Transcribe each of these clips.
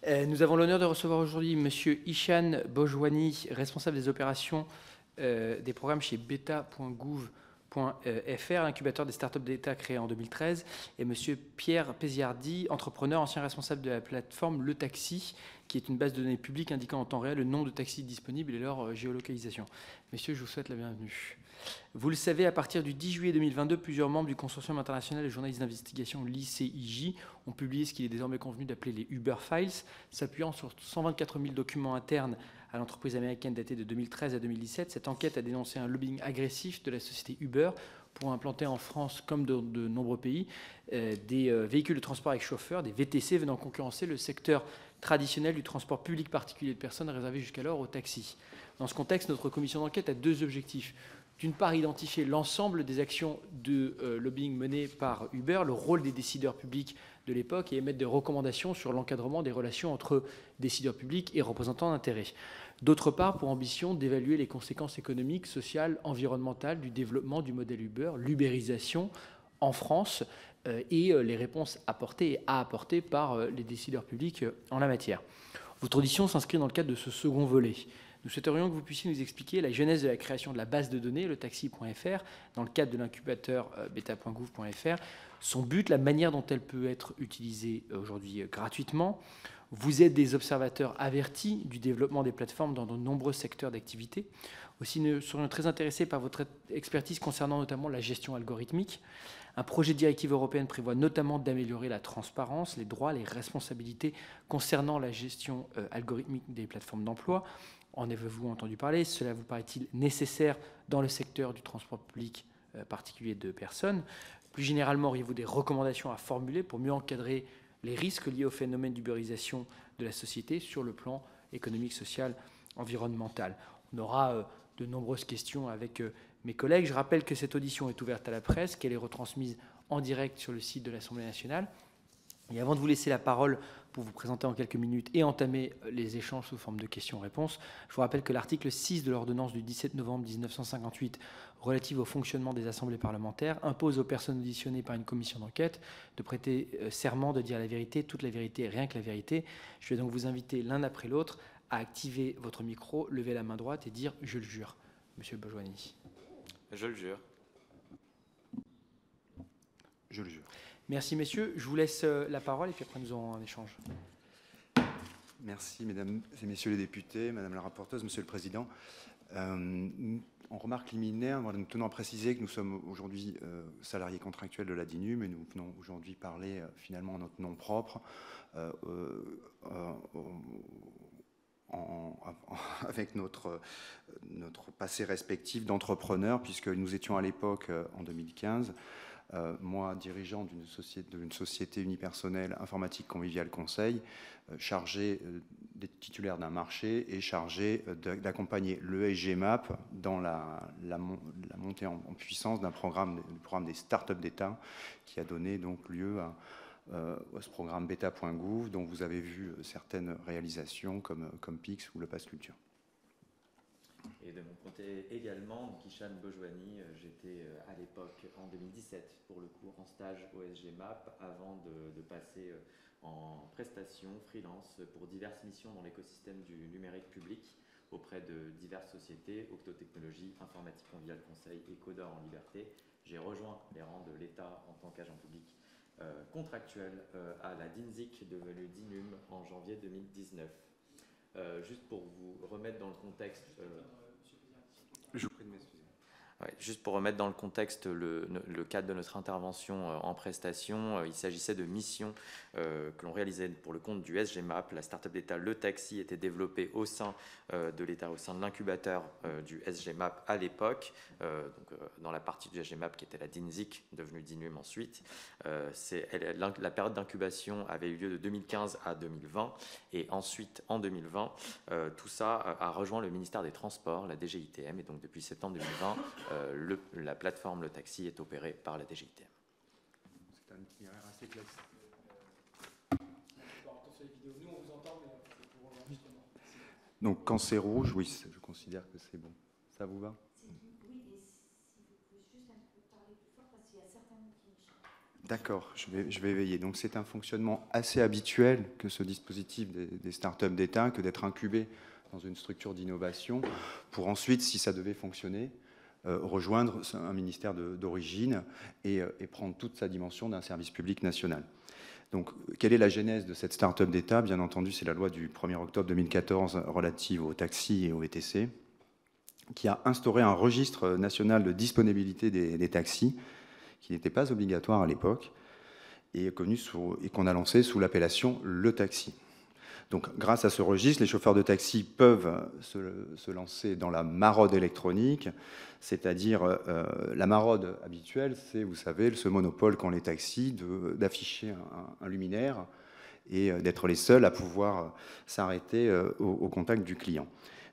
Nous avons l'honneur de recevoir aujourd'hui M. Ishan Bojwani, responsable des opérations des programmes chez beta.gouv.fr, l'incubateur des startups d'État créé en 2013, et M. Pierre Péziardi, entrepreneur, ancien responsable de la plateforme Le Taxi, qui est une base de données publique indiquant en temps réel le nombre de taxis disponibles et leur géolocalisation. Messieurs, je vous souhaite la bienvenue. Vous le savez, à partir du 10 juillet 2022, plusieurs membres du consortium international des journalistes d'investigation, l'ICIJ, ont publié ce qu'il est désormais convenu d'appeler les Uber Files, s'appuyant sur 124 000 documents internes à l'entreprise américaine datés de 2013 à 2017. Cette enquête a dénoncé un lobbying agressif de la société Uber pour implanter en France, comme dans de nombreux pays, des véhicules de transport avec chauffeur, des VTC, venant concurrencer le secteur traditionnel du transport public particulier de personnes réservé jusqu'alors aux taxis. Dans ce contexte, notre commission d'enquête a deux objectifs. D'une part, identifier l'ensemble des actions de lobbying menées par Uber, le rôle des décideurs publics de l'époque et émettre des recommandations sur l'encadrement des relations entre décideurs publics et représentants d'intérêts. D'autre part, pour ambition d'évaluer les conséquences économiques, sociales, environnementales du développement du modèle Uber, l'ubérisation en France et les réponses apportées et à apporter par les décideurs publics en la matière. Votre audition s'inscrit dans le cadre de ce second volet. Nous souhaiterions que vous puissiez nous expliquer la genèse de la création de la base de données, le taxi.fr, dans le cadre de l'incubateur beta.gouv.fr, son but, la manière dont elle peut être utilisée aujourd'hui gratuitement. Vous êtes des observateurs avertis du développement des plateformes dans de nombreux secteurs d'activité. Aussi, nous serions très intéressés par votre expertise concernant notamment la gestion algorithmique. Un projet de directive européenne prévoit notamment d'améliorer la transparence, les droits, les responsabilités concernant la gestion algorithmique des plateformes d'emploi. En avez-vous entendu parler? Cela vous paraît-il nécessaire dans le secteur du transport public particulier de personnes? Plus généralement, auriez-vous des recommandations à formuler pour mieux encadrer les risques liés au phénomène d'ubérisation de la société sur le plan économique, social, environnemental? On aura de nombreuses questions avec mes collègues. Je rappelle que cette audition est ouverte à la presse, qu'elle est retransmise en direct sur le site de l'Assemblée nationale. Et avant de vous laisser la parole pour vous présenter en quelques minutes et entamer les échanges sous forme de questions-réponses, je vous rappelle que l'article 6 de l'ordonnance du 17 novembre 1958 relative au fonctionnement des assemblées parlementaires impose aux personnes auditionnées par une commission d'enquête de prêter serment de dire la vérité, toute la vérité et rien que la vérité. Je vais donc vous inviter l'un après l'autre à activer votre micro, lever la main droite et dire « je le jure ». Monsieur Bojwani. Je le jure. Je le jure. Merci, messieurs. Je vous laisse la parole et puis après nous aurons un échange. Merci, mesdames et messieurs les députés, madame la rapporteuse, monsieur le président. En remarque liminaire, nous tenons à préciser que nous sommes aujourd'hui salariés contractuels de la DINUM et nous venons aujourd'hui parler finalement en notre nom propre avec notre passé respectif d'entrepreneurs, puisque nous étions à l'époque, en 2015, moi, dirigeant d'une société unipersonnelle informatique conviviale conseil, chargé des titulaires d'un marché et chargé d'accompagner le SGMAP dans la montée en puissance du programme des startups d'État qui a donné donc lieu à ce programme beta.gouv dont vous avez vu certaines réalisations comme PIX ou le Pass Culture. Et de mon côté également, donc Ishan Bojwani, j'étais à l'époque en 2017 pour le coup en stage au SGMAP avant de passer en prestation freelance pour diverses missions dans l'écosystème du numérique public auprès de diverses sociétés, Octotechnologies, Informatique Conviviale Conseil et Codeur en Liberté. J'ai rejoint les rangs de l'État en tant qu'agent public contractuel à la DINSIC devenue DINUM en janvier 2019. Juste pour vous remettre dans le contexte... Je vous prie de m'excuser. Ouais, juste pour remettre dans le contexte le cadre de notre intervention en prestation, il s'agissait de missions que l'on réalisait pour le compte du SGMAP. La start-up d'État Le Taxi était développée au sein de l'État, au sein de l'incubateur du SGMAP à l'époque, dans la partie du SGMAP qui était la DINSIC, devenue DINUM ensuite. La période d'incubation avait eu lieu de 2015 à 2020 et ensuite en 2020, tout ça a rejoint le ministère des Transports, la DGITM, et donc depuis septembre 2020, la plateforme Le Taxi est opérée par la DGITM. C'est un itinéraire assez classique. Donc quand c'est rouge, oui, je considère que c'est bon. Ça vous va? Oui, et si vous pouvez juste un peu parler plus fort parce qu'il y a certains mots qui me D'accord, je vais veiller. Donc c'est un fonctionnement assez habituel que ce dispositif des startups d'État, que d'être incubé dans une structure d'innovation pour ensuite, si ça devait fonctionner, rejoindre un ministère d'origine et prendre toute sa dimension d'un service public national. Donc, quelle est la genèse de cette start-up d'État? Bien entendu, c'est la loi du 1er octobre 2014 relative aux taxis et aux VTC, qui a instauré un registre national de disponibilité des taxis, qui n'était pas obligatoire à l'époque, et qu'on a lancé sous l'appellation Le Taxi. Donc, grâce à ce registre, les chauffeurs de taxi peuvent se lancer dans la maraude électronique, c'est-à-dire la maraude habituelle, c'est, vous savez, ce monopole qu'ont les taxis d'afficher un luminaire et d'être les seuls à pouvoir s'arrêter au contact du client.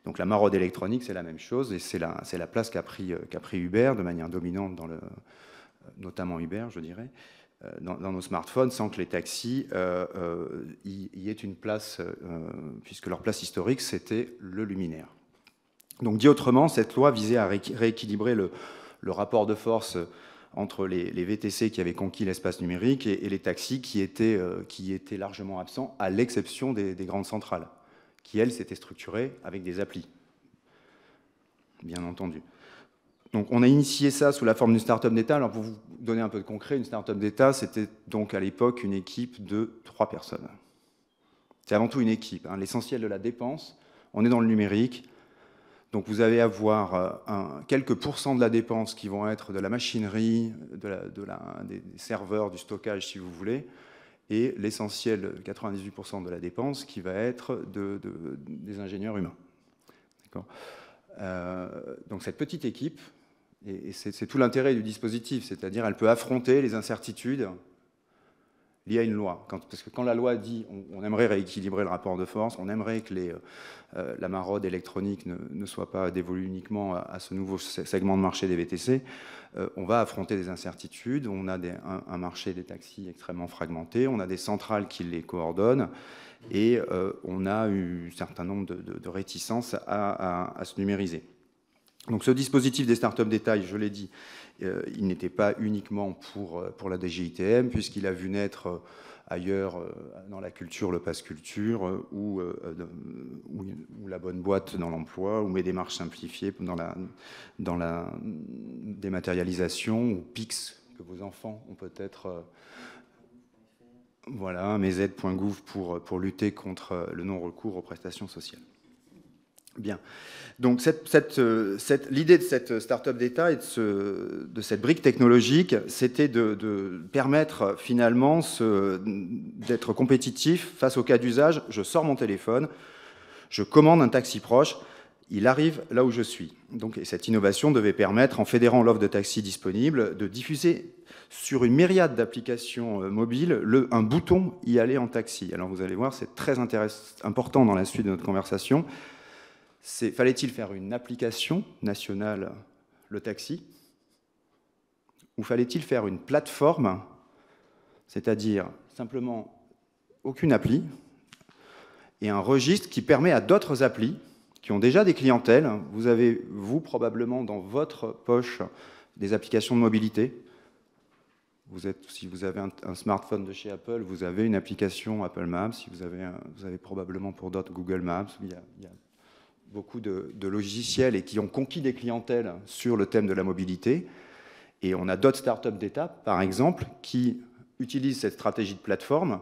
Donc la maraude électronique, c'est la même chose, et c'est la place qu'a pris Uber de manière dominante, notamment Uber, je dirais, dans nos smartphones, sans que les taxis y aient une place, puisque leur place historique, c'était le luminaire. Donc, dit autrement, cette loi visait à rééquilibrer le rapport de force entre les VTC qui avaient conquis l'espace numérique et les taxis qui étaient largement absents, à l'exception des grandes centrales, qui, elles, s'étaient structurées avec des applis, bien entendu. Donc, on a initié ça sous la forme d'une start-up d'État. Alors, pour vous donner un peu de concret, une start-up d'État, c'était donc à l'époque une équipe de 3 personnes. C'est avant tout une équipe. Hein. L'essentiel de la dépense, on est dans le numérique. Donc, vous allez avoir quelques pourcents de la dépense qui vont être de la machinerie, des serveurs, du stockage, si vous voulez, et l'essentiel, 98% de la dépense, qui va être des ingénieurs humains. D'accord. Donc, cette petite équipe, et c'est tout l'intérêt du dispositif, c'est-à-dire elle peut affronter les incertitudes liées à une loi. Parce que quand la loi dit on aimerait rééquilibrer le rapport de force, on aimerait que la maraude électronique ne soit pas dévolue uniquement à ce nouveau segment de marché des VTC, on va affronter des incertitudes. On a un marché des taxis extrêmement fragmenté, on a des centrales qui les coordonnent, et on a eu un certain nombre de réticences à se numériser. Donc ce dispositif des startups d'État, je l'ai dit, il n'était pas uniquement pour la DGITM, puisqu'il a vu naître ailleurs dans la culture le pass culture, ou la bonne boîte dans l'emploi, ou mes démarches simplifiées dans la dématérialisation, ou PIX, que vos enfants ont peut-être... voilà, mesaides.gouv pour lutter contre le non-recours aux prestations sociales. Bien. Donc, l'idée de cette start-up d'État et de cette brique technologique, c'était de permettre finalement d'être compétitif face au cas d'usage. Je sors mon téléphone, je commande un taxi proche, il arrive là où je suis. Donc, et cette innovation devait permettre, en fédérant l'offre de taxi disponible, de diffuser sur une myriade d'applications mobiles un bouton « Y aller en taxi ». Alors, vous allez voir, c'est très important dans la suite de notre conversation. Fallait-il faire une application nationale, le taxi, ou fallait-il faire une plateforme, c'est-à-dire simplement aucune appli, et un registre qui permet à d'autres applis, qui ont déjà des clientèles, vous avez, probablement dans votre poche, des applications de mobilité. Si vous avez un smartphone de chez Apple, vous avez une application Apple Maps. Si vous avez probablement pour d'autres Google Maps. Il y a beaucoup de logiciels et qui ont conquis des clientèles sur le thème de la mobilité. Et on a d'autres startups d'État, par exemple, qui utilisent cette stratégie de plateforme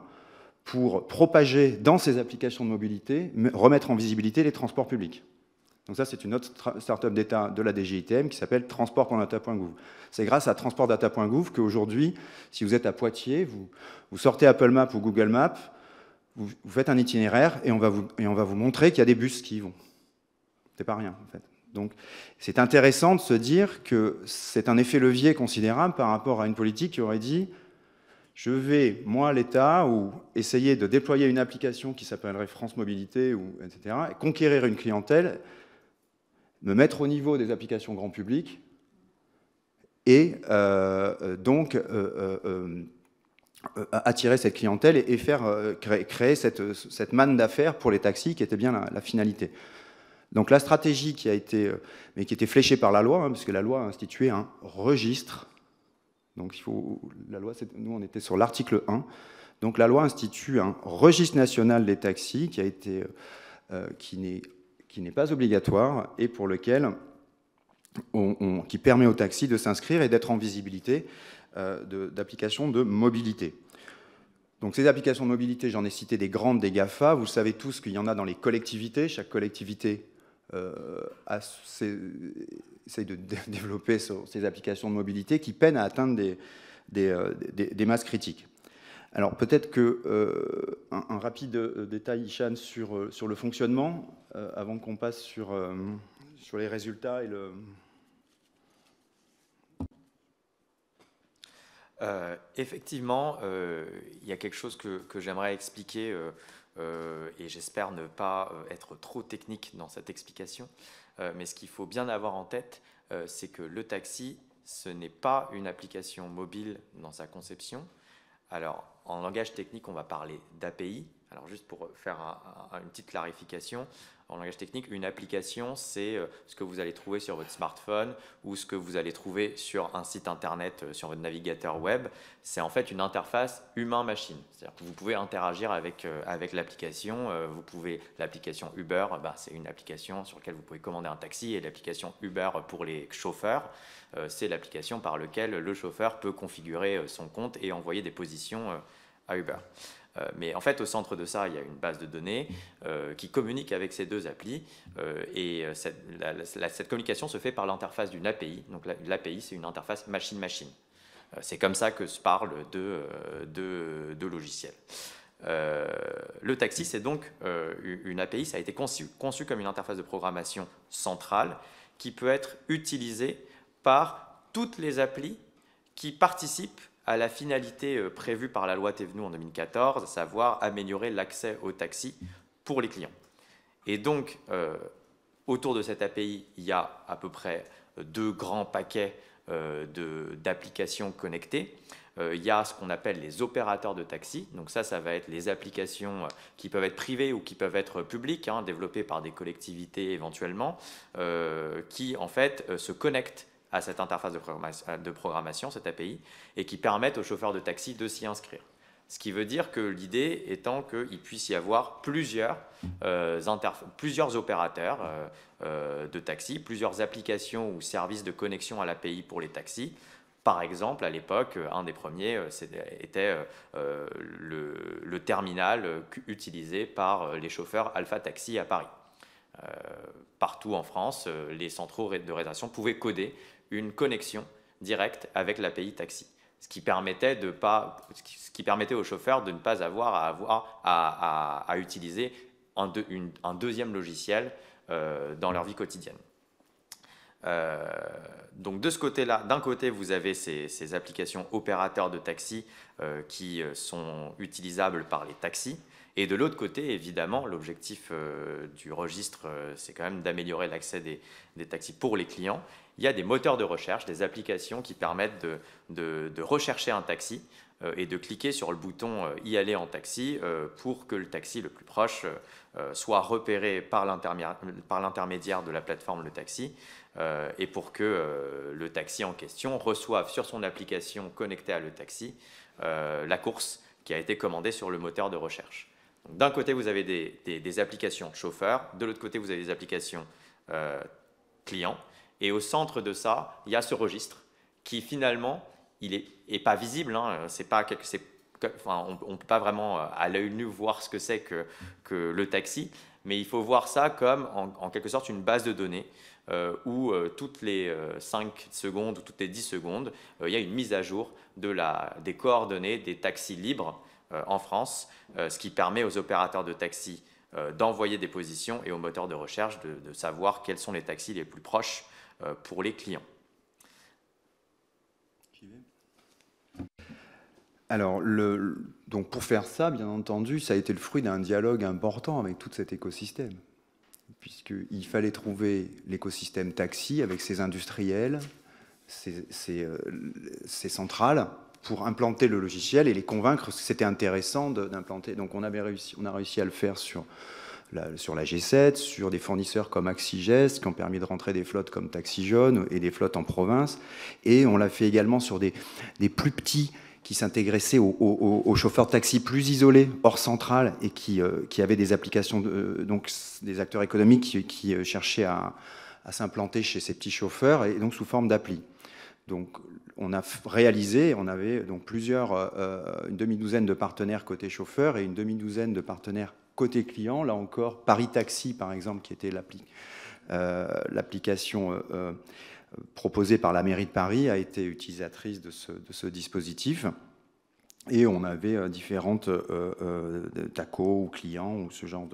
pour propager dans ces applications de mobilité, remettre en visibilité les transports publics. Donc ça, c'est une autre startup d'État de la DGITM qui s'appelle transport.data.gouv. C'est grâce à transport.data.gouv qu'aujourd'hui, si vous êtes à Poitiers, vous sortez Apple Maps ou Google Maps, vous faites un itinéraire et on va vous montrer qu'il y a des bus qui y vont. C'est pas rien, en fait. Donc, c'est intéressant de se dire que c'est un effet levier considérable par rapport à une politique qui aurait dit je vais, moi, l'État, ou essayer de déployer une application qui s'appellerait France Mobilité, etc., et conquérir une clientèle, me mettre au niveau des applications grand public, et donc attirer cette clientèle et faire créer cette manne d'affaires pour les taxis, qui était bien la finalité. Donc la stratégie qui était fléchée par la loi, hein, puisque la loi a institué un registre Donc la loi, nous on était sur l'article 1. Donc la loi institue un registre national des taxis qui n'est pas obligatoire et pour lequel qui permet aux taxis de s'inscrire et d'être en visibilité d'applications de mobilité. Donc ces applications de mobilité, j'en ai cité des grandes, des GAFA. Vous savez tous qu'il y en a dans les collectivités. Chaque collectivité essaye de développer ces applications de mobilité qui peinent à atteindre des masses critiques. Alors peut-être un rapide détail, Ishan, sur le fonctionnement, avant qu'on passe sur les résultats et le... Effectivement, il y a quelque chose que j'aimerais expliquer et j'espère ne pas être trop technique dans cette explication. Mais ce qu'il faut bien avoir en tête, c'est que le taxi, ce n'est pas une application mobile dans sa conception. Alors, en langage technique, on va parler d'API. Alors, juste pour faire une petite clarification, en langage technique, une application, c'est ce que vous allez trouver sur votre smartphone ou ce que vous allez trouver sur un site internet, sur votre navigateur web. C'est en fait une interface humain-machine. C'est-à-dire que vous pouvez interagir avec l'application. L'application Uber, c'est une application sur laquelle vous pouvez commander un taxi, et l'application Uber pour les chauffeurs, c'est l'application par laquelle le chauffeur peut configurer son compte et envoyer des positions à Uber. Mais en fait, au centre de ça, il y a une base de données qui communique avec ces deux applis et cette communication se fait par l'interface d'une API. Donc l'API, c'est une interface machine-machine. C'est comme ça que se parlent deux logiciels. Le taxi, c'est donc une API, ça a été conçu comme une interface de programmation centrale qui peut être utilisée par toutes les applis qui participent à la finalité prévue par la loi Thévenoud en 2014, à savoir améliorer l'accès au taxi pour les clients. Et donc, autour de cette API, il y a à peu près 2 grands paquets d'applications connectées. Il y a ce qu'on appelle les opérateurs de taxi. Donc ça va être les applications qui peuvent être privées ou qui peuvent être publiques, développées par des collectivités éventuellement, qui en fait se connectent à cette interface de programmation, cette API, et qui permettent aux chauffeurs de taxi de s'y inscrire. Ce qui veut dire que l'idée étant qu'il puisse y avoir plusieurs opérateurs de taxi, plusieurs applications ou services de connexion à l'API pour les taxis. Par exemple, à l'époque, un des premiers était le terminal utilisé par les chauffeurs Alpha Taxi à Paris. Partout en France, les centraux de réservation pouvaient coder une connexion directe avec l'API taxi, ce qui permettait aux chauffeurs de ne pas avoir à utiliser un deuxième logiciel dans leur vie quotidienne. Donc de ce côté-là, d'un côté, vous avez ces applications opérateurs de taxi qui sont utilisables par les taxis. Et de l'autre côté, évidemment, l'objectif du registre, c'est quand même d'améliorer l'accès des taxis pour les clients. Il y a des moteurs de recherche, des applications qui permettent de rechercher un taxi et de cliquer sur le bouton « Y aller en taxi » pour que le taxi le plus proche soit repéré par l'intermédiaire de la plateforme Le Taxi et pour que le taxi en question reçoive sur son application connectée à Le Taxi la course qui a été commandée sur le moteur de recherche. D'un côté, vous avez des applications chauffeurs, de l'autre côté, vous avez des applications clients. Et au centre de ça, il y a ce registre qui finalement, il n'est pas visible. On ne peut pas vraiment à l'œil nu voir ce que c'est que le taxi, mais il faut voir ça comme en quelque sorte une base de données où toutes les 5 secondes ou toutes les 10 secondes, il y a une mise à jour des coordonnées des taxis libres en France, ce qui permet aux opérateurs de taxi d'envoyer des positions et aux moteurs de recherche de savoir quels sont les taxis les plus proches pour les clients. Alors, donc pour faire ça, bien entendu, ça a été le fruit d'un dialogue important avec tout cet écosystème, puisqu'il fallait trouver l'écosystème taxi avec ses industriels, ses centrales, pour implanter le logiciel et les convaincre que c'était intéressant d'implanter. Donc on a réussi à le faire sur sur la G7, sur des fournisseurs comme AxiGest, qui ont permis de rentrer des flottes comme Taxi Jaune et des flottes en province. Et on l'a fait également sur des plus petits qui s'intéressaient aux chauffeurs de taxi plus isolés, hors centrale, et qui avaient des applications, donc des acteurs économiques qui cherchaient à s'implanter chez ces petits chauffeurs, et donc sous forme d'appli. Donc on a réalisé, on avait donc une demi-douzaine de partenaires côté chauffeur et une demi-douzaine de partenaires côté client. Là encore, Paris Taxi, par exemple, qui était l'application proposée par la mairie de Paris, a été utilisatrice de ce dispositif. Et on avait différentes tacos ou clients ou ce genre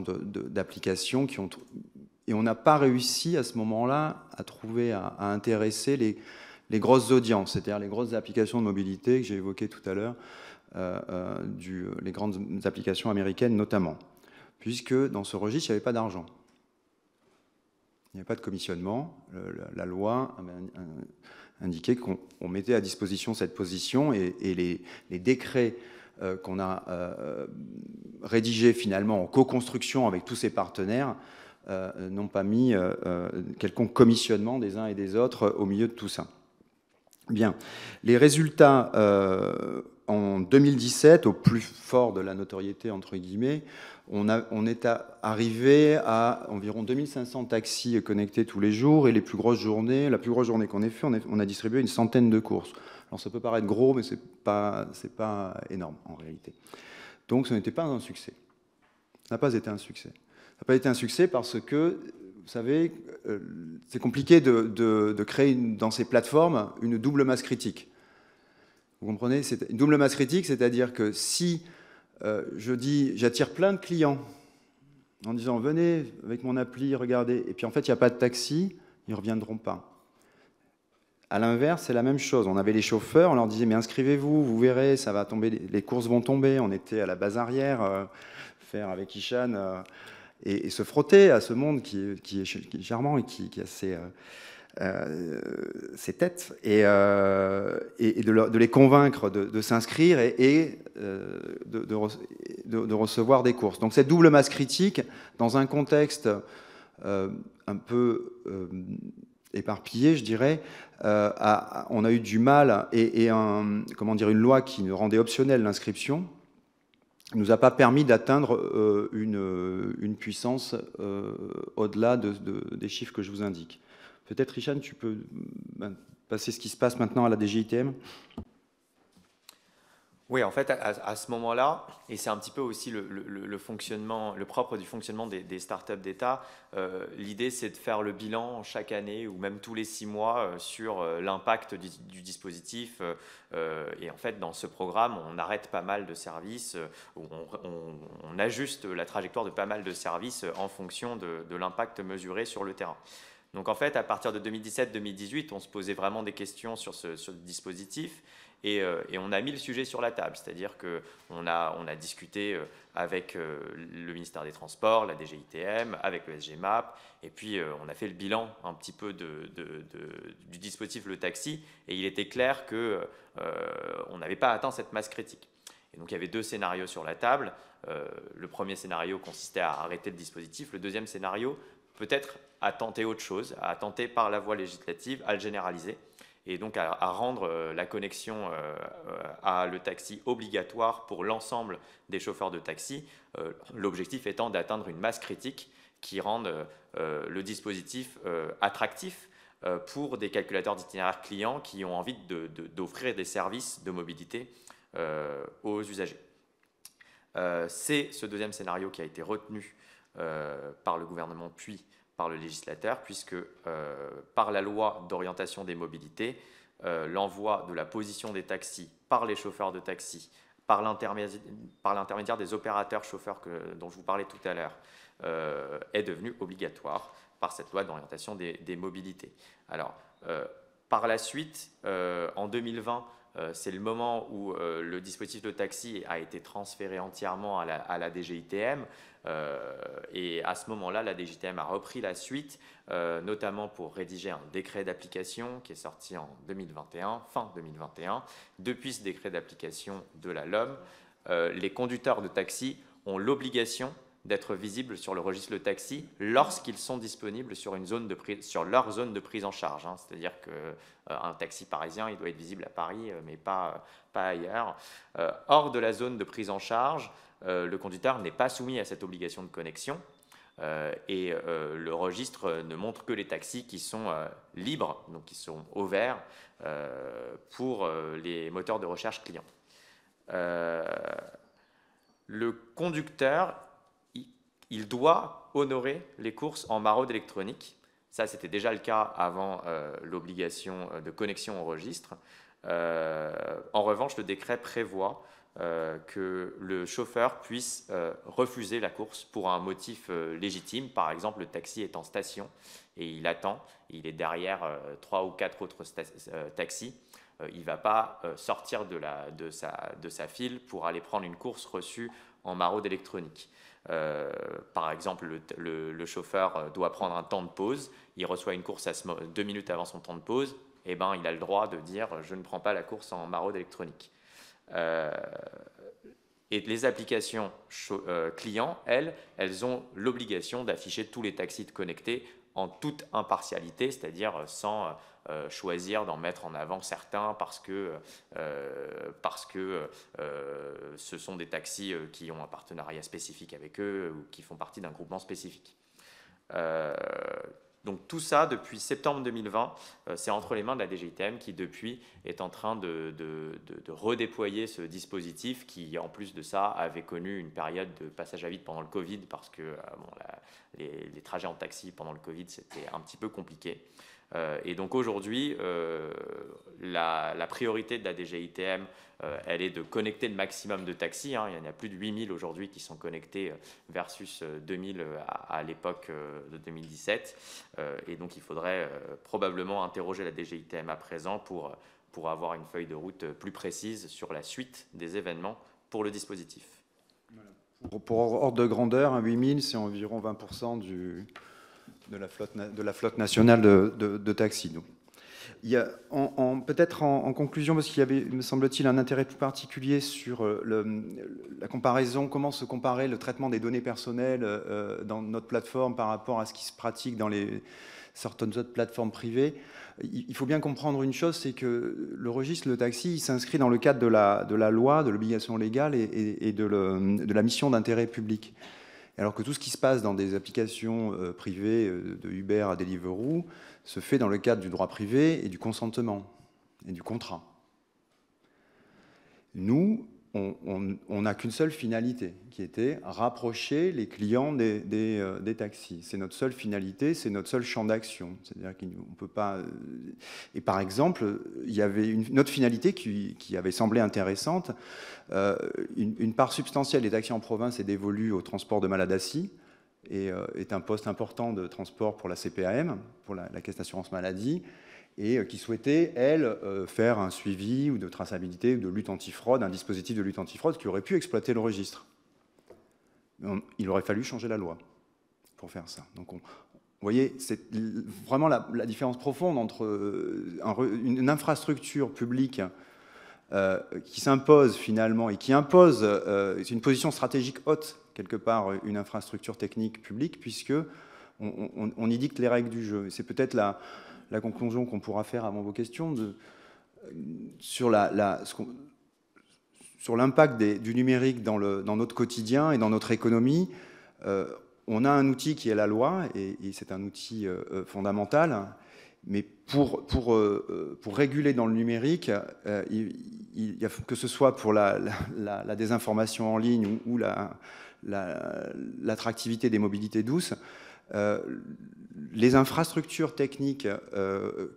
d'applications qui ont... Et on n'a pas réussi à ce moment-là à trouver, à intéresser les grosses audiences, c'est-à-dire les grosses applications de mobilité que j'ai évoquées tout à l'heure, les grandes applications américaines notamment, puisque dans ce registre, il n'y avait pas d'argent. Il n'y avait pas de commissionnement. La loi indiquait qu'on mettait à disposition cette position et les décrets qu'on a rédigés finalement en co-construction avec tous ces partenaires n'ont pas mis quelconque commissionnement des uns et des autres au milieu de tout ça. Bien. Les résultats en 2017, au plus fort de la notoriété, entre guillemets, on est arrivé à environ 2500 taxis connectés tous les jours, et la plus grosse journée qu'on ait fait, on a distribué une centaine de courses. Alors ça peut paraître gros, mais c'est pas énorme en réalité. Donc ce n'était pas un succès. Ça n'a pas été un succès. Ça n'a pas été un succès parce que, vous savez, c'est compliqué de créer dans ces plateformes une double masse critique. Vous comprenez? C'est une double masse critique, c'est-à-dire que si je dis, j'attire plein de clients en disant venez avec mon appli, regardez, et puis en fait il n'y a pas de taxi, ils ne reviendront pas. À l'inverse, c'est la même chose. On avait les chauffeurs, on leur disait mais inscrivez-vous, vous verrez, ça va tomber, les courses vont tomber. On était à la base arrière, faire avec Ishan et se frotter à ce monde qui est charmant et qui a ses têtes, et de les convaincre de s'inscrire et de recevoir des courses. Donc cette double masse critique, dans un contexte un peu éparpillé, je dirais, on a eu du mal, et une loi qui nous rendait optionnelle l'inscription ne nous a pas permis d'atteindre une puissance au-delà des chiffres que je vous indique. Peut-être, Richard, tu peux passer ce qui se passe maintenant à la DGITM? Oui, en fait, à ce moment-là, et c'est un petit peu aussi le fonctionnement, le propre du fonctionnement des startups d'État, l'idée c'est de faire le bilan chaque année ou même tous les 6 mois sur l'impact du dispositif. Et en fait, dans ce programme, on arrête pas mal de services, on ajuste la trajectoire de pas mal de services en fonction de l'impact mesuré sur le terrain. Donc en fait, à partir de 2017-2018, on se posait vraiment des questions sur ce dispositif. Et on a mis le sujet sur la table, c'est-à-dire qu'on a discuté avec le ministère des Transports, la DGITM, avec le SGMAP, et puis on a fait le bilan un petit peu du dispositif Le Taxi, et il était clair qu'on n'avait pas atteint cette masse critique. Et donc il y avait 2 scénarios sur la table. Le premier scénario consistait à arrêter le dispositif. Le deuxième scénario, peut-être à tenter autre chose, à tenter par la voie législative, à le généraliser, et donc à rendre la connexion à Le Taxi obligatoire pour l'ensemble des chauffeurs de taxi, l'objectif étant d'atteindre une masse critique qui rende le dispositif attractif pour des calculateurs d'itinéraire clients qui ont envie d'offrir des services de mobilité aux usagers. C'est ce deuxième scénario qui a été retenu par le gouvernement puis par le législateur, puisque par la loi d'orientation des mobilités, l'envoi de la position des taxis par les chauffeurs de taxi, par l'intermédiaire des opérateurs chauffeurs dont je vous parlais tout à l'heure, est devenu obligatoire par cette loi d'orientation des mobilités. Alors, par la suite, en 2020, c'est le moment où le dispositif de taxi a été transféré entièrement à la DGITM. Et à ce moment-là, la DGITM a repris la suite, notamment pour rédiger un décret d'application qui est sorti en 2021, fin 2021. Depuis ce décret d'application de la LOM, les conducteurs de taxi ont l'obligation d'être visibles sur le registre Le Taxi lorsqu'ils sont disponibles sur, sur leur zone de prise en charge. Hein. C'est-à-dire qu'un taxi parisien, il doit être visible à Paris, mais pas ailleurs. Hors de la zone de prise en charge, le conducteur n'est pas soumis à cette obligation de connexion. Et le registre ne montre que les taxis qui sont libres, donc qui sont au vert pour les moteurs de recherche clients. Le conducteur, il doit honorer les courses en maraude électronique. Ça, c'était déjà le cas avant l'obligation de connexion au registre. En revanche, le décret prévoit que le chauffeur puisse refuser la course pour un motif légitime. Par exemple, le taxi est en station et il attend, il est derrière 3 ou 4 autres taxis. Il ne va pas sortir de sa file pour aller prendre une course reçue en maraude électronique. Par exemple, le chauffeur doit prendre un temps de pause, il reçoit une course 2 minutes avant son temps de pause, et ben, il a le droit de dire « je ne prends pas la course en maraude électronique ». Et les applications clients, elles ont l'obligation d'afficher tous les taxis connectés en toute impartialité, c'est-à-dire sans choisir d'en mettre en avant certains parce que ce sont des taxis qui ont un partenariat spécifique avec eux ou qui font partie d'un groupement spécifique. Donc tout ça, depuis septembre 2020, c'est entre les mains de la DGITM qui, depuis, est en train de redéployer ce dispositif qui, en plus de ça, avait connu une période de passage à vide pendant le Covid parce que les trajets en taxi pendant le Covid, c'était un petit peu compliqué. Et donc aujourd'hui, la priorité de la DGITM, elle est de connecter le maximum de taxis. Hein. Il y en a plus de 8000 aujourd'hui qui sont connectés versus 2000 à l'époque de 2017. Et donc il faudrait probablement interroger la DGITM à présent pour avoir une feuille de route plus précise sur la suite des événements pour le dispositif. Pour ordre de grandeur, 8000, c'est environ 20% de la flotte nationale de taxis. Donc, il y a, peut-être en conclusion, parce qu'il y avait, me semble-t-il, un intérêt tout particulier sur la comparaison, comment se comparer le traitement des données personnelles dans notre plateforme par rapport à ce qui se pratique dans certaines autres plateformes privées. Il faut bien comprendre une chose, c'est que le registre Le Taxi s'inscrit dans le cadre de la loi, de l'obligation légale et de la mission d'intérêt public. Alors que tout ce qui se passe dans des applications privées de Uber à Deliveroo se fait dans le cadre du droit privé et du consentement et du contrat. Nous, on n'a qu'une seule finalité, qui était rapprocher les clients des taxis. C'est notre seule finalité, c'est notre seul champ d'action. C'est-à-dire qu'on peut pas... Et par exemple, il y avait une autre finalité qui avait semblé intéressante. Une part substantielle des taxis en province est dévolue au transport de malades assis et est un poste important de transport pour la CPAM, pour la Caisse d'assurance maladie, et qui souhaitait, elle, faire un suivi ou de traçabilité ou de lutte antifraude, un dispositif de lutte antifraude qui aurait pu exploiter le registre. Il aurait fallu changer la loi pour faire ça. Donc, vous voyez, c'est vraiment la différence profonde entre une infrastructure publique qui s'impose finalement et qui impose, c'est une position stratégique haute, quelque part, une infrastructure technique publique, puisque on y dicte les règles du jeu. C'est peut-être la conclusion qu'on pourra faire avant vos questions sur l'impact du numérique dans notre quotidien et dans notre économie. On a un outil qui est la loi, et c'est un outil fondamental, mais pour réguler dans le numérique, que ce soit pour la désinformation en ligne ou l'attractivité des mobilités douces, les infrastructures techniques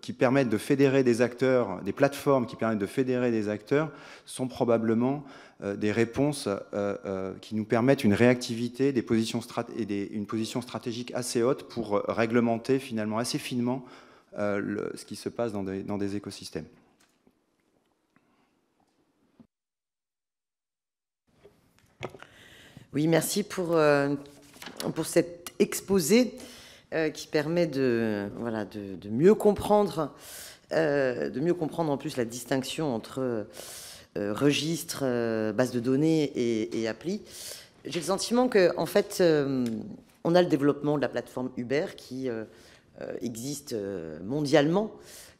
qui permettent de fédérer des acteurs, des plateformes qui permettent de fédérer des acteurs, sont probablement des réponses qui nous permettent une réactivité, une position stratégique assez haute pour réglementer finalement assez finement ce qui se passe dans des écosystèmes. Oui, merci pour cet exposé qui permet de mieux comprendre en plus la distinction entre registre, base de données et appli. J'ai le sentiment que, en fait, on a le développement de la plateforme Uber qui existe mondialement,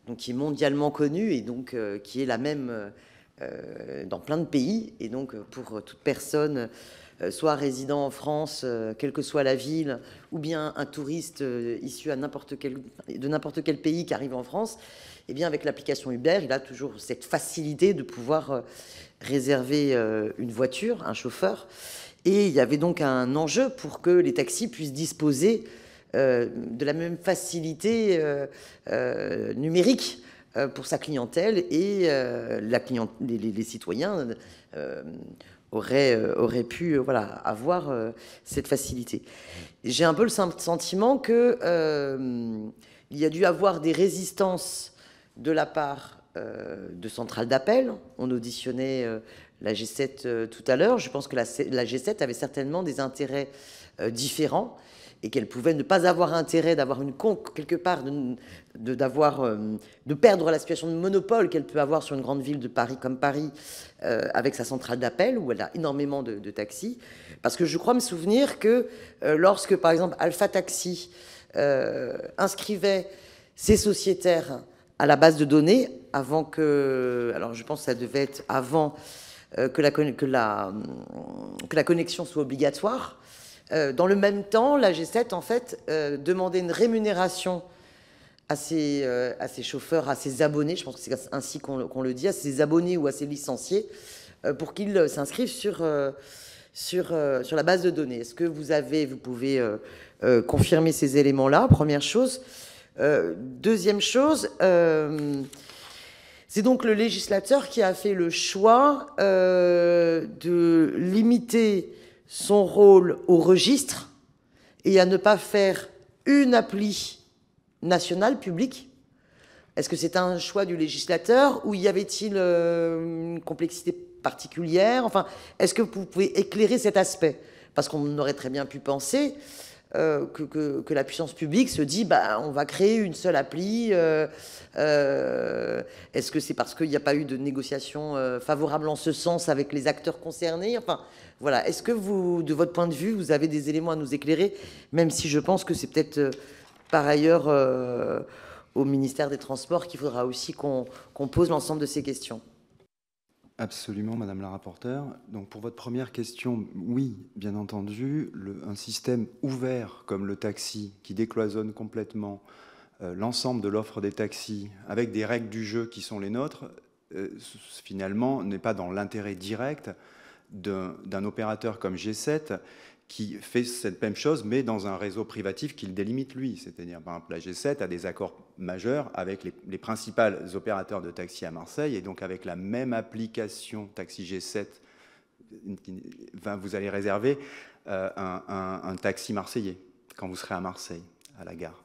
donc qui est mondialement connue et donc qui est la même dans plein de pays. Et donc, pour toute personne, soit résident en France, quelle que soit la ville, ou bien un touriste issu de n'importe quel pays qui arrive en France, eh bien, avec l'application Uber, il a toujours cette facilité de pouvoir réserver une voiture, un chauffeur. Et il y avait donc un enjeu pour que les taxis puissent disposer de la même facilité numérique pour sa clientèle, et les citoyens auraient pu avoir cette facilité. J'ai un peu le sentiment qu'il y a dû avoir des résistances de la part de centrales d'appel. On auditionnait la G7 tout à l'heure. Je pense que la G7 avait certainement des intérêts différents et qu'elle pouvait ne pas avoir intérêt d'avoir quelque part, de perdre la situation de monopole qu'elle peut avoir sur une grande ville de Paris comme Paris, avec sa centrale d'appel où elle a énormément de taxis. Parce que je crois me souvenir que lorsque, par exemple, Alpha Taxi inscrivait ses sociétaires à la base de données, avant que... Alors, je pense que ça devait être avant que la connexion soit obligatoire. Dans le même temps, la G7, en fait, demandait une rémunération à ses chauffeurs, à ses abonnés, je pense que c'est ainsi qu'on le dit, à ses abonnés ou à ses licenciés, pour qu'ils s'inscrivent sur la base de données. Est-ce que vous pouvez confirmer ces éléments-là? Première chose. Deuxième chose, c'est donc le législateur qui a fait le choix de limiter son rôle au registre et à ne pas faire une appli nationale publique. Est-ce que c'est un choix du législateur ou y avait-il une complexité particulière? Enfin, est-ce que vous pouvez éclairer cet aspect? Parce qu'on aurait très bien pu penser que la puissance publique se dit on va créer une seule appli. Est-ce que c'est parce qu'il n'y a pas eu de négociation favorable en ce sens avec les acteurs concernés? Enfin, voilà. Est-ce que vous, de votre point de vue, vous avez des éléments à nous éclairer, même si je pense que c'est peut-être par ailleurs au ministère des Transports qu'il faudra aussi qu'on pose l'ensemble de ces questions. Absolument, Madame la rapporteure. Donc, pour votre première question, oui, bien entendu, un système ouvert comme le taxi, qui décloisonne complètement l'ensemble de l'offre des taxis, avec des règles du jeu qui sont les nôtres, finalement, n'est pas dans l'intérêt direct d'un opérateur comme G7, qui fait cette même chose, mais dans un réseau privatif qu'il délimite lui. C'est-à-dire, par exemple, la G7 a des accords majeurs avec les principaux opérateurs de taxi à Marseille, et donc avec la même application Taxi G7, vous allez réserver un taxi marseillais quand vous serez à Marseille, à la gare.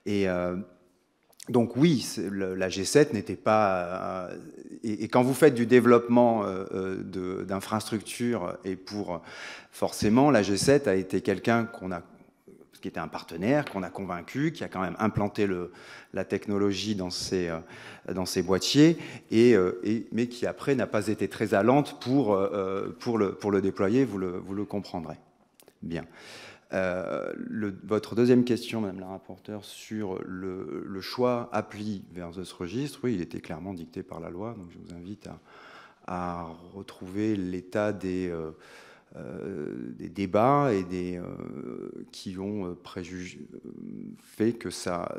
Et donc oui, la G7 n'était pas... et quand vous faites du développement d'infrastructures, et forcément, la G7 a été quelqu'un qui était un partenaire, qu'on a convaincu, qui a quand même implanté la technologie dans ses boîtiers, mais qui après n'a pas été très allante pour le déployer, vous le comprendrez. Bien. Votre deuxième question, Madame la rapporteure, sur le choix appli versus registre, oui, il était clairement dicté par la loi, donc je vous invite à retrouver l'état des débats et qui ont fait que ça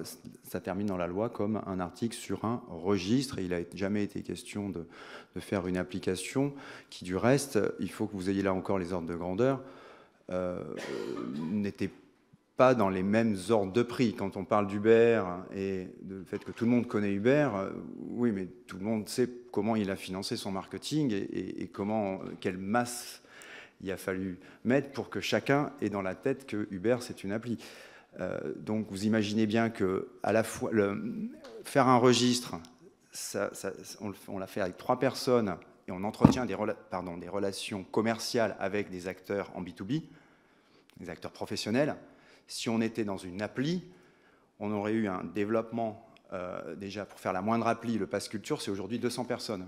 termine dans la loi comme un article sur un registre, et il n'a jamais été question de faire une application qui, du reste, il faut que vous ayez là encore les ordres de grandeur, n'était pas dans les mêmes ordres de prix. Quand on parle d'Uber et du fait que tout le monde connaît Uber, oui, mais tout le monde sait comment il a financé son marketing et quelle masse il a fallu mettre pour que chacun ait dans la tête que Uber, c'est une appli. Donc vous imaginez bien que à la fois faire un registre, on l'a fait avec 3 personnes, et on entretient des relations commerciales avec des acteurs en B2B, des acteurs professionnels. Si on était dans une appli, on aurait eu un développement, déjà pour faire la moindre appli, le Pass Culture, c'est aujourd'hui 200 personnes.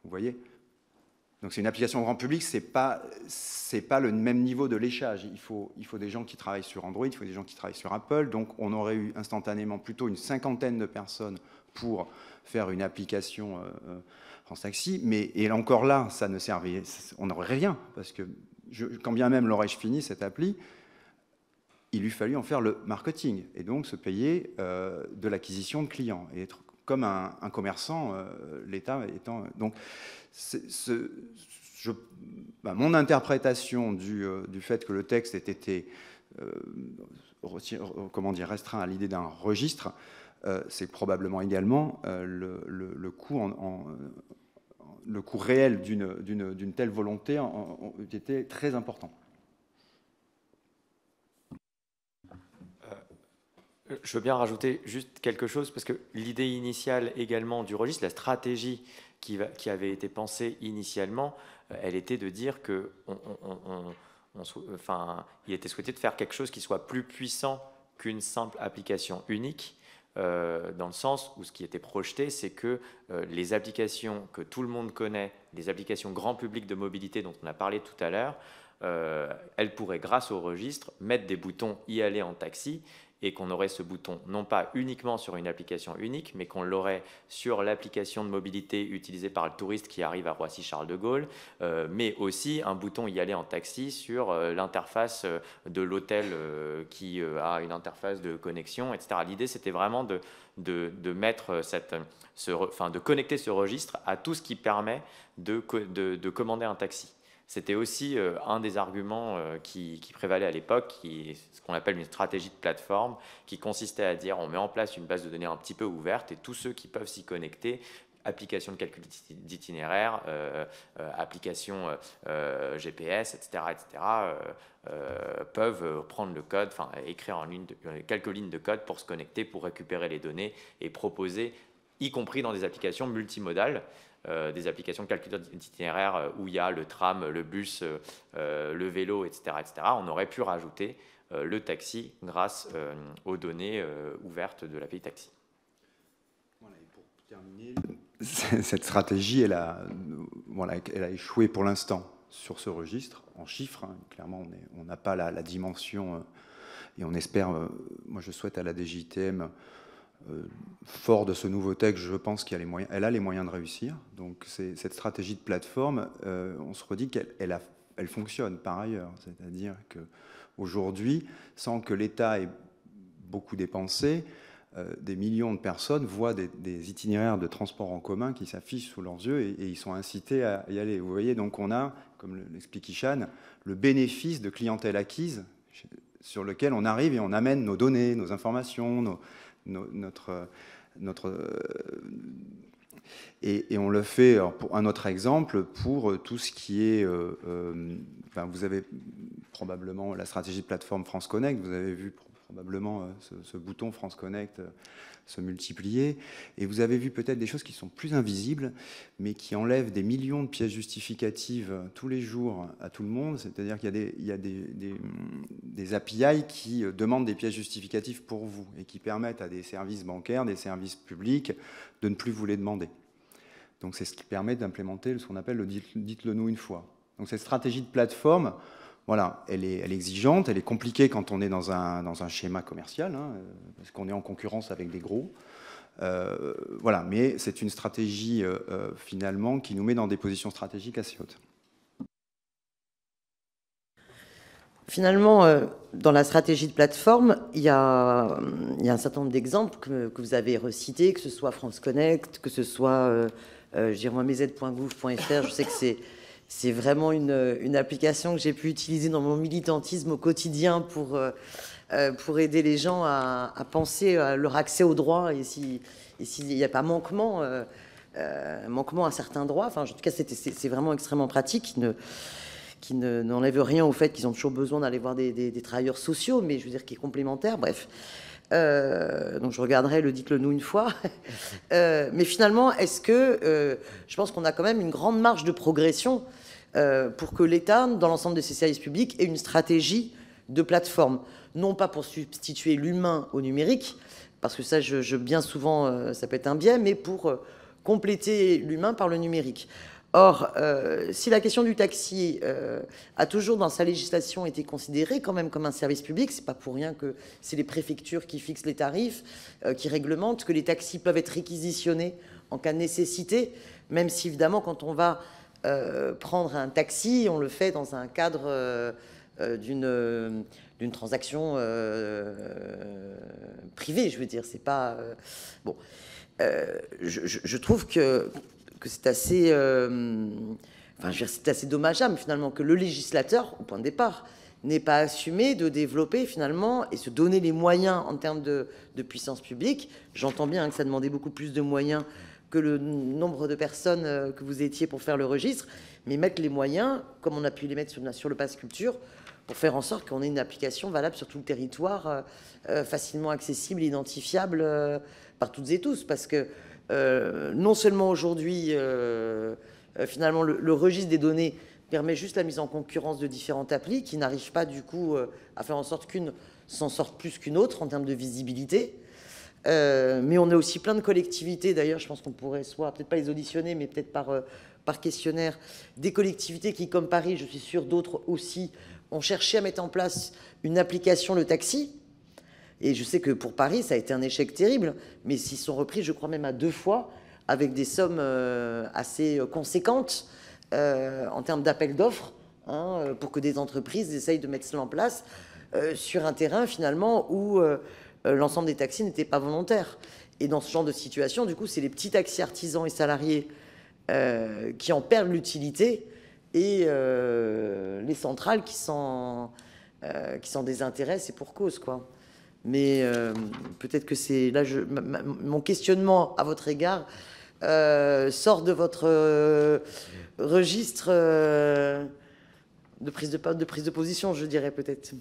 Vous voyez ? Donc c'est une application grand public, c'est pas le même niveau de léchage. Il faut des gens qui travaillent sur Android, il faut des gens qui travaillent sur Apple. Donc on aurait eu instantanément plutôt une cinquantaine de personnes pour faire une application France Taxi. Et encore là, ça ne servait, on n'aurait rien, parce que quand bien même l'aurais-je fini cette appli, il lui fallut en faire le marketing et donc se payer de l'acquisition de clients et être comme un commerçant, l'État étant... Donc, mon interprétation du fait que le texte ait été restreint à l'idée d'un registre, c'est probablement également le coût réel d'une telle volonté était très important. Je veux bien rajouter juste quelque chose, parce que l'idée initiale également du registre, la stratégie qui avait été pensée initialement, elle était de dire que il était souhaité de faire quelque chose qui soit plus puissant qu'une simple application unique, dans le sens où ce qui était projeté, c'est que les applications que tout le monde connaît, les applications grand public de mobilité dont on a parlé tout à l'heure, elles pourraient, grâce au registre, mettre des boutons « y aller en taxi », et qu'on aurait ce bouton non pas uniquement sur une application unique, mais qu'on l'aurait sur l'application de mobilité utilisée par le touriste qui arrive à Roissy-Charles de Gaulle, mais aussi un bouton y aller en taxi sur l'interface de l'hôtel qui a une interface de connexion, etc. L'idée, c'était vraiment de mettre de connecter ce registre à tout ce qui permet de commander un taxi. C'était aussi un des arguments qui prévalait à l'époque, ce qu'on appelle une stratégie de plateforme, qui consistait à dire on met en place une base de données un petit peu ouverte et tous ceux qui peuvent s'y connecter, applications de calcul d'itinéraire, applications GPS, etc., peuvent prendre le code, écrire quelques lignes de code pour se connecter, pour récupérer les données et proposer, y compris dans des applications multimodales, des applications de calcul d'itinéraire où il y a le tram, le bus, le vélo, etc., on aurait pu rajouter le taxi grâce aux données ouvertes de l'API Taxi. Voilà, et pour terminer, cette stratégie, elle a échoué pour l'instant sur ce registre, en chiffres. Clairement, on n'a pas la dimension, et on espère, moi je souhaite à la DGITM, fort de ce nouveau texte, je pense qu'elle a les moyens de réussir. Donc cette stratégie de plateforme, on se redit qu'elle fonctionne par ailleurs. C'est-à-dire qu'aujourd'hui, sans que l'État ait beaucoup dépensé, des millions de personnes voient des itinéraires de transport en commun qui s'affichent sous leurs yeux et ils sont incités à y aller. Vous voyez, donc on a, comme l'explique Ishan, le bénéfice de clientèle acquise sur lequel on arrive et on amène nos données, nos informations, et on le fait, alors pour un autre exemple, pour tout ce qui est... vous avez probablement la stratégie de plateforme France Connect, vous avez vu probablement ce bouton France Connect se multiplier, et vous avez vu peut-être des choses qui sont plus invisibles, mais qui enlèvent des millions de pièces justificatives tous les jours à tout le monde, c'est-à-dire qu'il y a des API qui demandent des pièces justificatives pour vous, et qui permettent à des services bancaires, des services publics, de ne plus vous les demander. Donc c'est ce qui permet d'implémenter ce qu'on appelle le dites-le nous une fois. Donc cette stratégie de plateforme, voilà, elle est exigeante, elle est compliquée quand on est dans un schéma commercial, parce qu'on est en concurrence avec des gros. Voilà, mais c'est une stratégie finalement qui nous met dans des positions stratégiques assez hautes. Finalement, dans la stratégie de plateforme, il y a un certain nombre d'exemples que vous avez recités, que ce soit France Connect, que ce soit mez.gouv.fr. Je sais que c'est vraiment une application que j'ai pu utiliser dans mon militantisme au quotidien pour aider les gens à penser à leur accès aux droits et s'il n'y a pas manquement à certains droits. Enfin, en tout cas, c'est vraiment extrêmement pratique, qui n'enlève rien au fait qu'ils ont toujours besoin d'aller voir des travailleurs sociaux, mais je veux dire qui est complémentaire, bref. Donc je regarderai le dites-le nous une fois. Mais finalement, est-ce que je pense qu'on a quand même une grande marge de progression pour que l'État, dans l'ensemble de ses services publics, ait une stratégie de plateforme, non pas pour substituer l'humain au numérique, parce que ça, bien souvent, ça peut être un biais, mais pour compléter l'humain par le numérique. Or, si la question du taxi a toujours dans sa législation été considérée quand même comme un service public, c'est pas pour rien que c'est les préfectures qui fixent les tarifs, qui réglementent, que les taxis peuvent être réquisitionnés en cas de nécessité, même si évidemment quand on va prendre un taxi, on le fait dans un cadre d'une transaction privée, je veux dire, c'est pas... bon, je trouve que c'est assez... enfin, je veux dire, c'est assez dommageable, finalement, que le législateur, au point de départ, n'ait pas assumé de développer, finalement, et se donner les moyens en termes de puissance publique. J'entends bien que ça demandait beaucoup plus de moyens que le nombre de personnes que vous étiez pour faire le registre, mais mettre les moyens, comme on a pu les mettre sur le Pass Culture, pour faire en sorte qu'on ait une application valable sur tout le territoire, facilement accessible, identifiable par toutes et tous. Parce que non seulement aujourd'hui, finalement, le registre des données permet juste la mise en concurrence de différentes applis qui n'arrivent pas du coup à faire en sorte qu'une s'en sorte plus qu'une autre en termes de visibilité. Mais on a aussi plein de collectivités, d'ailleurs, je pense qu'on pourrait soit, peut-être pas les auditionner, mais peut-être par questionnaire, des collectivités qui, comme Paris, je suis sûr, d'autres aussi, ont cherché à mettre en place une application, le taxi. Et je sais que pour Paris, ça a été un échec terrible, mais s'ils sont repris, je crois même à 2 fois, avec des sommes assez conséquentes en termes d'appel d'offres, hein, pour que des entreprises essayent de mettre cela en place sur un terrain, finalement, où l'ensemble des taxis n'étaient pas volontaires. Et dans ce genre de situation, du coup, c'est les petits taxis artisans et salariés qui en perdent l'utilité et les centrales qui s'en désintéressent, et pour cause, quoi. Mais peut-être que c'est là, mon questionnement à votre égard sort de votre registre de prise de position, je dirais peut-être.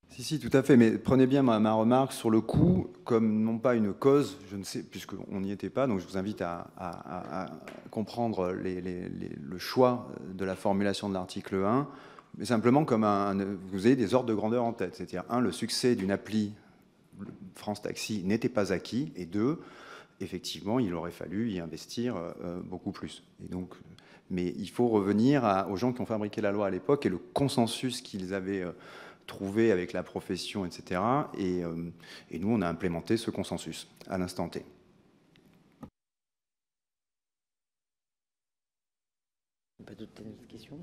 Si, tout à fait, mais prenez bien ma remarque sur le coût comme non pas une cause, je ne sais, puisqu'on n'y était pas, donc je vous invite à comprendre le choix de la formulation de l'article 1, mais simplement comme vous avez des ordres de grandeur en tête, c'est-à-dire 1, le succès d'une appli France Taxi n'était pas acquis, et 2, effectivement, il aurait fallu y investir beaucoup plus. Et donc, mais il faut revenir aux gens qui ont fabriqué la loi à l'époque et le consensus qu'ils avaient trouvé avec la profession, etc. Et nous, on a implémenté ce consensus à l'instant T. Pas d'autres questions ?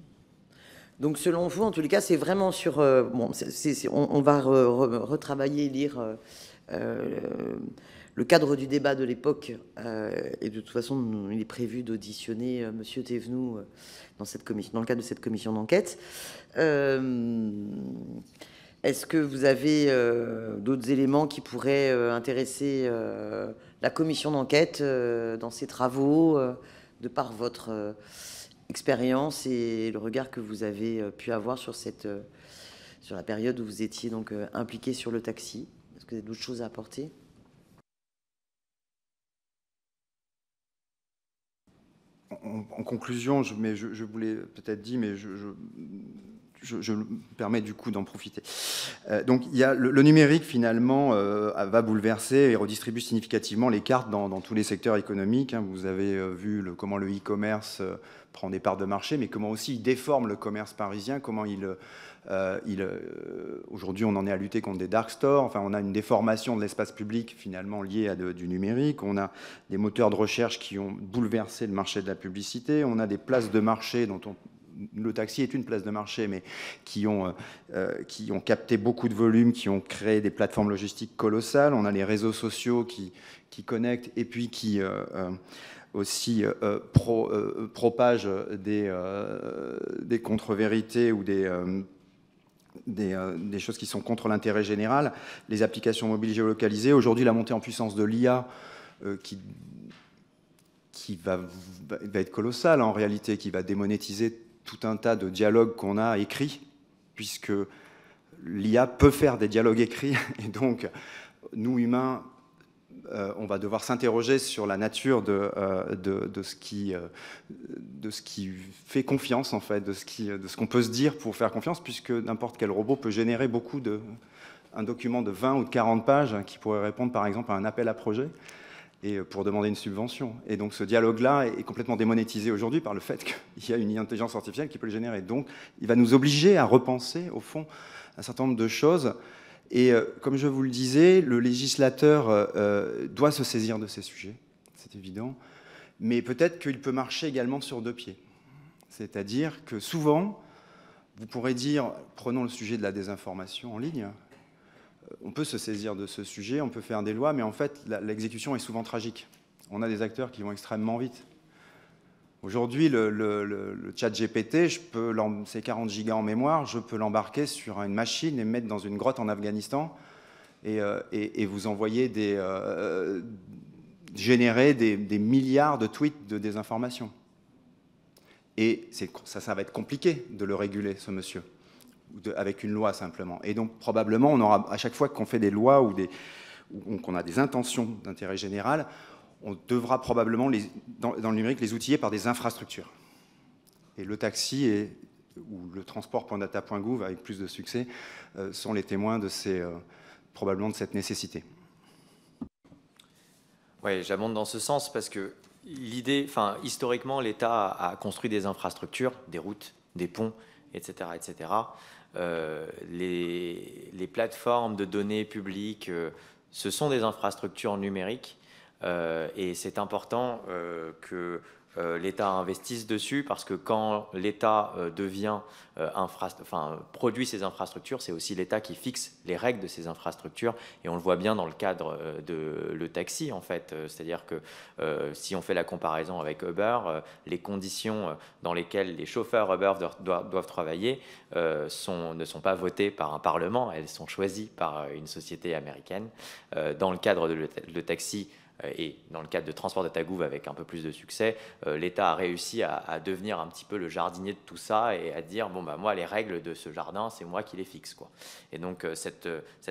Donc, selon vous, en tous les cas, c'est vraiment sur... bon, on va retravailler, lire le cadre du débat de l'époque. Et de toute façon, il est prévu d'auditionner M. Thévenoud dans le cadre de cette commission d'enquête. Est-ce que vous avez d'autres éléments qui pourraient intéresser la commission d'enquête dans ses travaux, de par votre expérience et le regard que vous avez pu avoir sur la période où vous étiez donc impliqué sur le taxi? Est-ce que vous avez d'autres choses à apporter? En conclusion, je voulais peut-être dire, mais je me permets du coup d'en profiter. Donc il y a le numérique finalement va bouleverser et redistribue significativement les cartes dans tous les secteurs économiques. Hein. Vous avez vu comment le e-commerce prend des parts de marché, mais comment aussi il déforme le commerce parisien, comment aujourd'hui on en est à lutter contre des dark stores, enfin on a une déformation de l'espace public finalement liée à du numérique, on a des moteurs de recherche qui ont bouleversé le marché de la publicité, on a des places de marché dont le taxi est une place de marché, mais qui ont capté beaucoup de volume, qui ont créé des plateformes logistiques colossales. On a les réseaux sociaux qui connectent et puis qui aussi propagent des contre-vérités ou des choses qui sont contre l'intérêt général. Les applications mobiles géolocalisées. Aujourd'hui, la montée en puissance de l'IA qui va être colossale en réalité, qui va démonétiser tout un tas de dialogues qu'on a écrits, puisque l'IA peut faire des dialogues écrits, et donc nous humains, on va devoir s'interroger sur la nature de ce qui fait confiance, en fait, de ce qu'on peut se dire pour faire confiance, puisque n'importe quel robot peut générer un document de 20 ou de 40 pages qui pourrait répondre par exemple à un appel à projet. et pour demander une subvention. Et donc ce dialogue-là est complètement démonétisé aujourd'hui par le fait qu'il y a une intelligence artificielle qui peut le générer. Donc il va nous obliger à repenser, au fond, un certain nombre de choses. Et comme je vous le disais, le législateur doit se saisir de ces sujets, c'est évident, mais peut-être qu'il peut marcher également sur deux pieds. C'est-à-dire que souvent, vous pourrez dire, prenons le sujet de la désinformation en ligne, on peut se saisir de ce sujet, on peut faire des lois, mais en fait, l'exécution est souvent tragique. On a des acteurs qui vont extrêmement vite. Aujourd'hui, le chat GPT, c'est 40 gigas en mémoire, je peux l'embarquer sur une machine et me mettre dans une grotte en Afghanistan et vous envoyer générer des milliards de tweets de désinformation. Et ça va être compliqué de le réguler, ce monsieur, avec une loi simplement. Et donc probablement, on aura, à chaque fois qu'on fait des lois ou qu'on a des intentions d'intérêt général, on devra probablement, dans le numérique, les outiller par des infrastructures. Et le taxi ou le transport.data.gouv, avec plus de succès, sont les témoins probablement de cette nécessité. Oui, j'abonde dans ce sens parce que historiquement, l'État a construit des infrastructures, des routes, des ponts, etc., etc. Les plateformes de données publiques, ce sont des infrastructures numériques. Et c'est important que l'État investisse dessus parce que quand l'État produit ces infrastructures, c'est aussi l'État qui fixe les règles de ces infrastructures et on le voit bien dans le cadre de le taxi en fait. C'est-à-dire que si on fait la comparaison avec Uber, les conditions dans lesquelles les chauffeurs Uber doivent travailler ne sont pas votées par un parlement, elles sont choisies par une société américaine. Dans le cadre de le taxi, et dans le cadre de Transport.data.gouv avec un peu plus de succès, l'État a réussi à devenir un petit peu le jardinier de tout ça et à dire bon bah moi les règles de ce jardin c'est moi qui les fixe quoi. Et donc cette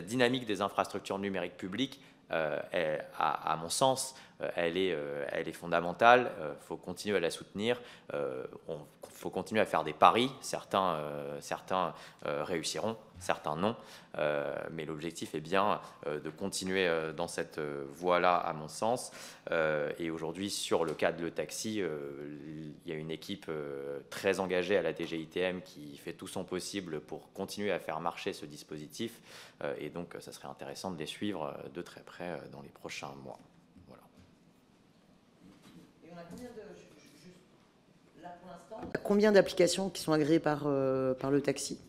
dynamique des infrastructures numériques publiques, à mon sens, elle est fondamentale. Faut continuer à la soutenir. Faut continuer à faire des paris. Certains réussiront, certains non. Mais l'objectif est bien de continuer dans cette voie-là, à mon sens. Et aujourd'hui, sur le cas de le taxi, il y a une équipe très engagée à la DGITM qui fait tout son possible pour continuer à faire marcher ce dispositif. Et donc, ça serait intéressant de les suivre de très près dans les prochains mois. Voilà. Et on a combien d'applications qui sont agréées par le taxi?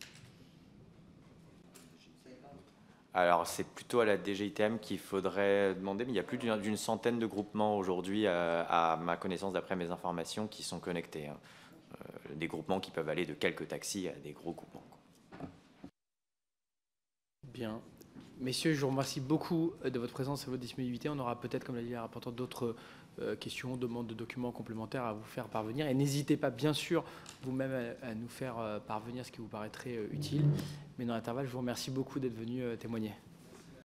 Alors, c'est plutôt à la DGITM qu'il faudrait demander, mais il y a plus d'une centaine de groupements aujourd'hui, à ma connaissance, d'après mes informations, qui sont connectés. Des groupements qui peuvent aller de quelques taxis à des gros groupements. Bien. Messieurs, je vous remercie beaucoup de votre présence et de votre disponibilité. On aura peut-être, comme l'a dit la rapporteure, d'autres questions, demandes de documents complémentaires à vous faire parvenir. Et n'hésitez pas, bien sûr, vous-même à nous faire parvenir ce qui vous paraîtrait utile. Mais dans l'intervalle, je vous remercie beaucoup d'être venu témoigner.